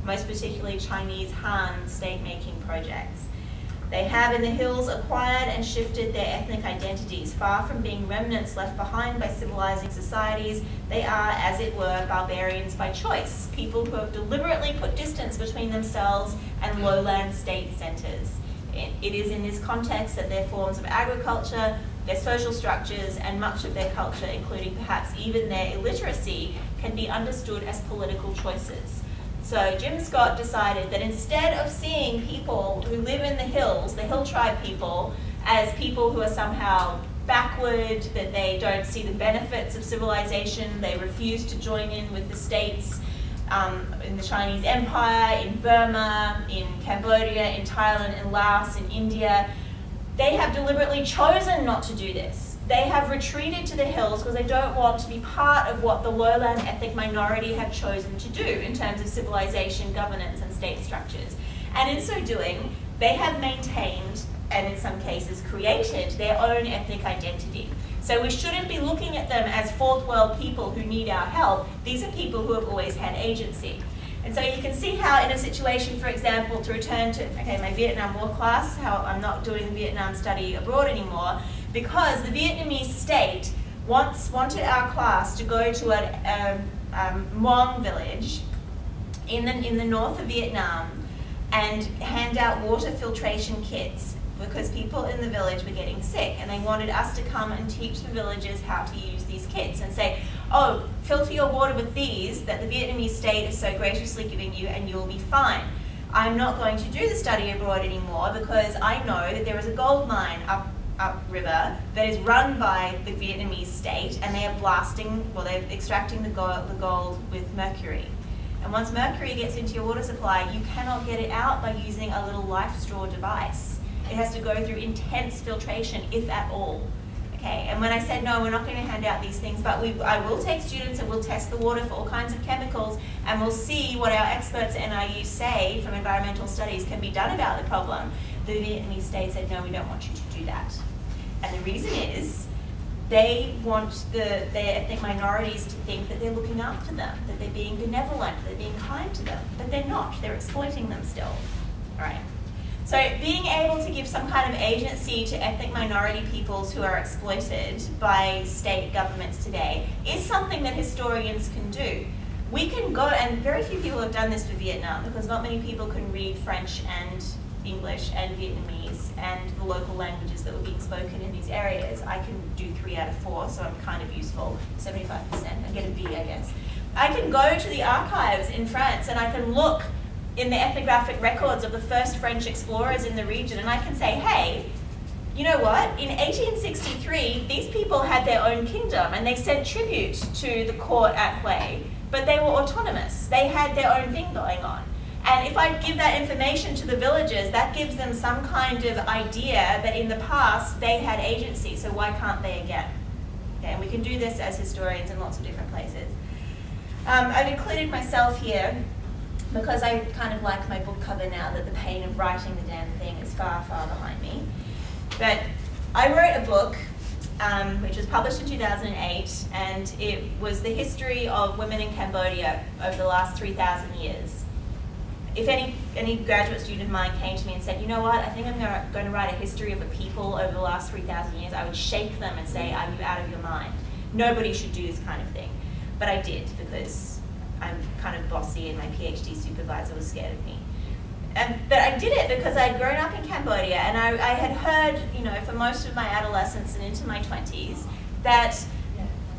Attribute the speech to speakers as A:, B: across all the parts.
A: most particularly Chinese Han state-making projects. They have in the hills acquired and shifted their ethnic identities. Far from being remnants left behind by civilizing societies, they are, as it were, barbarians by choice, people who have deliberately put distance between themselves and lowland state centers. It is in this context that their forms of agriculture, their social structures, and much of their culture, including perhaps even their illiteracy, can be understood as political choices. So Jim Scott decided that instead of seeing people who live in the hills, the hill tribe people, as people who are somehow backward, that they don't see the benefits of civilization, they refuse to join in with the states in the Chinese Empire, in Burma, in Cambodia, in Thailand, in Laos, in India, they have deliberately chosen not to do this. They have retreated to the hills because they don't want to be part of what the lowland ethnic minority have chosen to do in terms of civilization, governance, and state structures. And in so doing, they have maintained, and in some cases created, their own ethnic identity. So we shouldn't be looking at them as fourth world people who need our help. These are people who have always had agency. And so you can see how in a situation, for example, to return to, okay, my Vietnam War class, how I'm not doing the Vietnam study abroad anymore, because the Vietnamese state wanted our class to go to a Muong village in the north of Vietnam and hand out water filtration kits because people in the village were getting sick, and they wanted us to come and teach the villagers how to use these kits and say, oh, filter your water with these that the Vietnamese state is so graciously giving you and you'll be fine. I'm not going to do the study abroad anymore because I know that there is a gold mine upriver that is run by the Vietnamese state, and they are blasting, well, they're extracting the gold with mercury. And once mercury gets into your water supply, you cannot get it out by using a little life straw device. It has to go through intense filtration, if at all. Okay, and when I said, no, we're not going to hand out these things, but I will take students and we'll test the water for all kinds of chemicals, and we'll see what our experts at NIU say from environmental studies can be done about the problem. The Vietnamese state said, no, we don't want you to do that. And the reason is, they want their ethnic minorities to think that they're looking after them, that they're being benevolent, that they're being kind to them, but they're not. They're exploiting them still. All right. So being able to give some kind of agency to ethnic minority peoples who are exploited by state governments today is something that historians can do. We can go, and very few people have done this for Vietnam because not many people can read French and English and Vietnamese and the local languages that were being spoken in these areas. I can do 3 out of 4, so I'm kind of useful, 75%. I get a B, I guess. I can go to the archives in France and I can look in the ethnographic records of the first French explorers in the region, and I can say, hey, you know what? In 1863, these people had their own kingdom and they sent tribute to the court at Hue, but they were autonomous. They had their own thing going on. And if I give that information to the villagers, that gives them some kind of idea that in the past they had agency, so why can't they again? Okay, and we can do this as historians in lots of different places. I've included myself here because I kind of like my book cover now that the pain of writing the damn thing is far, far behind me. But I wrote a book which was published in 2008, and it was the history of women in Cambodia over the last 3,000 years. If any graduate student of mine came to me and said, you know what, I think I'm going to write a history of a people over the last 3,000 years, I would shake them and say, are you out of your mind? Nobody should do this kind of thing. But I did, because I'm kind of bossy and my PhD supervisor was scared of me. But I did it because I'd grown up in Cambodia, and I had heard, you know, for most of my adolescence and into my 20s, that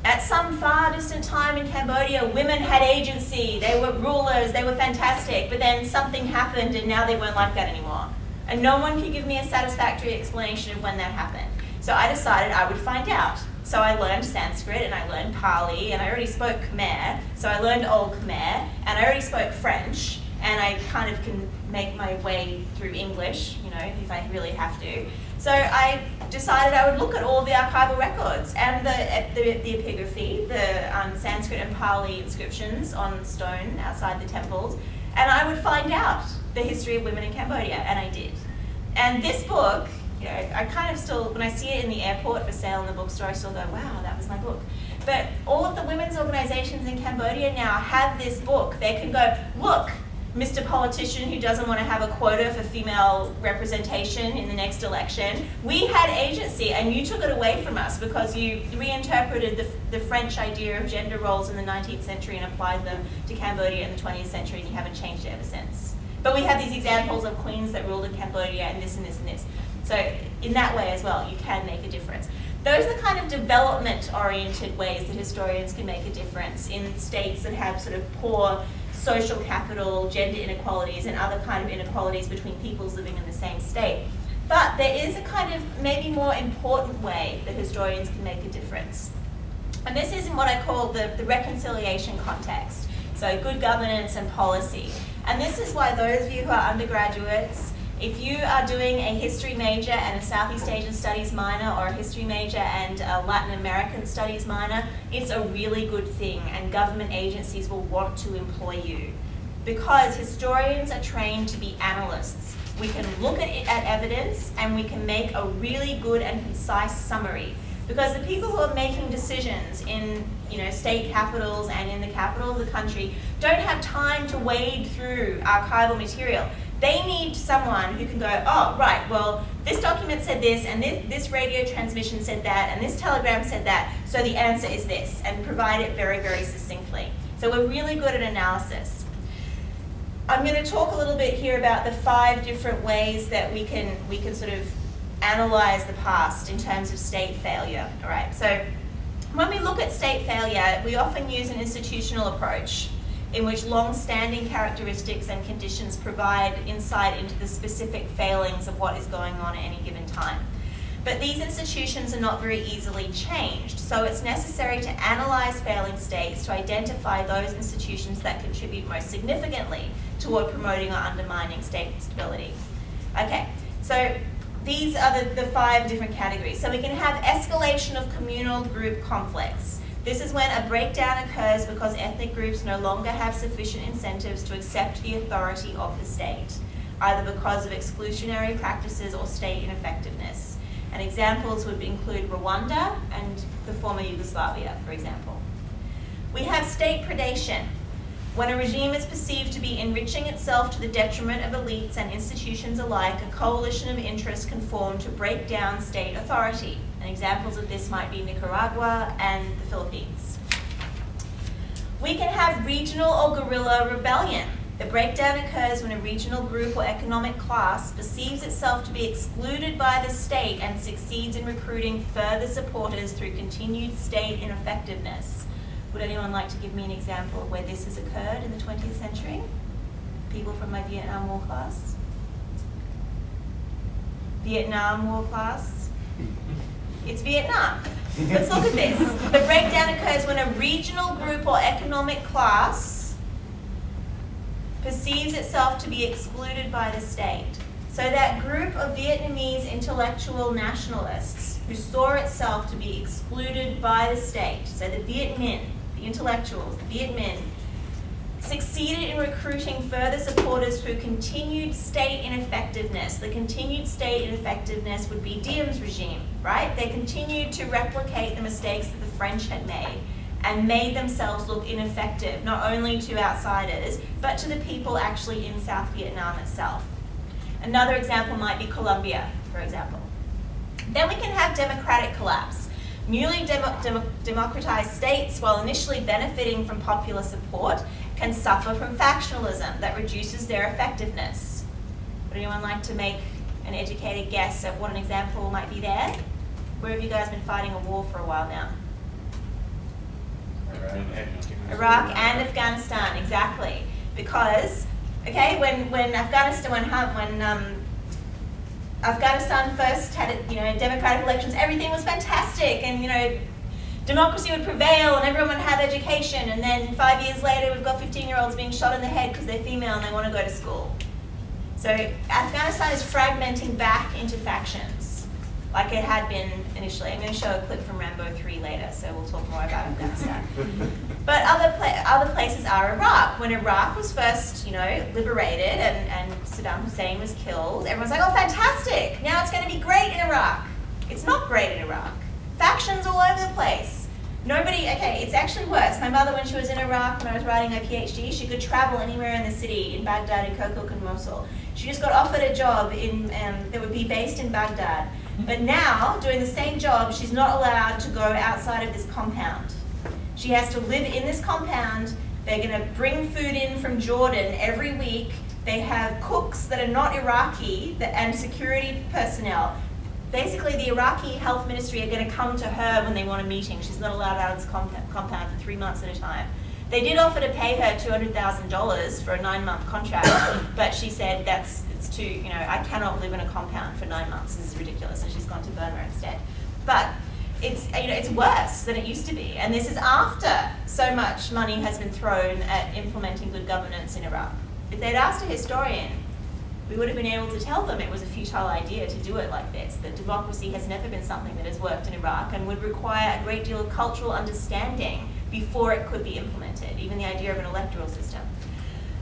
A: at some far distant time in Cambodia, women had agency, they were rulers, they were fantastic, but then something happened and now they weren't like that anymore. And no one could give me a satisfactory explanation of when that happened. So I decided I would find out. So I learned Sanskrit and I learned Pali, and I already spoke Khmer, so I learned Old Khmer, and I already spoke French, and I kind of can make my way through English, you know, if I really have to. So I decided I would look at all the archival records and the epigraphy, the Sanskrit and Pali inscriptions on stone outside the temples, and I would find out the history of women in Cambodia, and I did. And this book, you know, I kind of still, when I see it in the airport for sale in the bookstore, I still go, wow, that was my book. But all of the women's organizations in Cambodia now have this book. They can go, look, Mr. Politician who doesn't want to have a quota for female representation in the next election. We had agency, and you took it away from us because you reinterpreted the French idea of gender roles in the 19th century and applied them to Cambodia in the 20th century, and you haven't changed it ever since. But we have these examples of queens that ruled in Cambodia and this and this and this. So in that way as well, you can make a difference. Those are the kind of development-oriented ways that historians can make a difference in states that have sort of poor social capital, gender inequalities, and other kind of inequalities between peoples living in the same state. But there is a kind of maybe more important way that historians can make a difference. And this is in what I call the reconciliation context. So good governance and policy. And this is why those of you who are undergraduates, if you are doing a history major and a Southeast Asian Studies minor, or a history major and a Latin American Studies minor, it's a really good thing, and government agencies will want to employ you. Because historians are trained to be analysts. We can look at evidence and we can make a really good and concise summary. Because the people who are making decisions in state capitals and in the capital of the country don't have time to wade through archival material. They need someone who can go, oh, right, well, this document said this, and this radio transmission said that, and this telegram said that, so the answer is this, and provide it very, very succinctly. So we're really good at analysis. I'm going to talk a little bit here about the 5 different ways that we can sort of analyze the past in terms of state failure. All right, so when we look at state failure, we often use an institutional approach in which long-standing characteristics and conditions provide insight into the specific failings of what is going on at any given time. But these institutions are not very easily changed, so it's necessary to analyze failing states to identify those institutions that contribute most significantly toward promoting or undermining state stability. Okay, so these are the 5 different categories. So we can have escalation of communal group conflicts. This is when a breakdown occurs because ethnic groups no longer have sufficient incentives to accept the authority of the state, either because of exclusionary practices or state ineffectiveness. And examples would include Rwanda and the former Yugoslavia, for example. We have state predation, when a regime is perceived to be enriching itself to the detriment of elites and institutions alike. A coalition of interests can form to break down state authority. And examples of this might be Nicaragua and the Philippines. We can have regional or guerrilla rebellion. The breakdown occurs when a regional group or economic class perceives itself to be excluded by the state and succeeds in recruiting further supporters through continued state ineffectiveness. Would anyone like to give me an example of where this has occurred in the 20th century? People from my Vietnam War class? Vietnam War class? It's Vietnam. Let's look at this. The breakdown occurs when a regional group or economic class perceives itself to be excluded by the state. So that group of Vietnamese intellectual nationalists who saw itself to be excluded by the state, so the Viet Minh, the intellectuals, the Viet Minh, succeeded in recruiting further supporters through continued state ineffectiveness. The continued state ineffectiveness would be Diem's regime, right? They continued to replicate the mistakes that the French had made and made themselves look ineffective, not only to outsiders, but to the people actually in South Vietnam itself. Another example might be Colombia, for example. Then we can have democratic collapse. Newly democratized states, while initially benefiting from popular support, can suffer from factionalism that reduces their effectiveness. Would anyone like to make an educated guess at what an example might be there? Where have you guys been fighting a war for a while now? Iraq and Afghanistan, exactly. Because, okay, when Afghanistan first had democratic elections, everything was fantastic, and democracy would prevail and everyone would have education, and then 5 years later we've got 15-year-olds being shot in the head because they're female and they want to go to school. So Afghanistan is fragmenting back into factions like it had been initially. I'm going to show a clip from Rambo 3 later, so we'll talk more about Afghanistan. But other places are Iraq. When Iraq was first liberated and Saddam Hussein was killed, everyone's like, oh, fantastic, now it's going to be great in Iraq. It's not great in Iraq. Factions all over the place. Nobody, okay, it's actually worse. My mother, when she was in Iraq, when I was writing my PhD, she could travel anywhere in the city, in Baghdad, in Kirkuk, and Mosul. She just got offered a job that would be based in Baghdad. But now, doing the same job, she's not allowed to go outside of this compound. She has to live in this compound. They're going to bring food in from Jordan every week. They have cooks that are not Iraqi and security personnel. Basically, the Iraqi health ministry are going to come to her when they want a meeting. She's not allowed out of this compound for 3 months at a time. They did offer to pay her $200,000 for a 9-month contract, but she said it's too, you know, I cannot live in a compound for 9 months. This is ridiculous, and she's gone to Burma instead. But it's, you know, it's worse than it used to be, and this is after so much money has been thrown at implementing good governance in Iraq. If they'd asked a historian, we would have been able to tell them it was a futile idea to do it like this, that democracy has never been something that has worked in Iraq and would require a great deal of cultural understanding before it could be implemented, even the idea of an electoral system.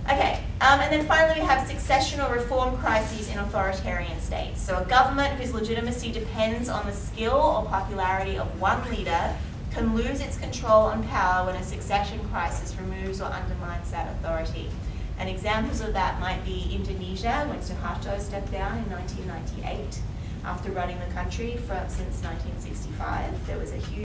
A: Okay, and then finally we have succession or reform crises in authoritarian states. So a government whose legitimacy depends on the skill or popularity of one leader can lose its control on power when a succession crisis removes or undermines that authority. And examples of that might be Indonesia, when Suharto stepped down in 1998 after running the country since 1965. There was a huge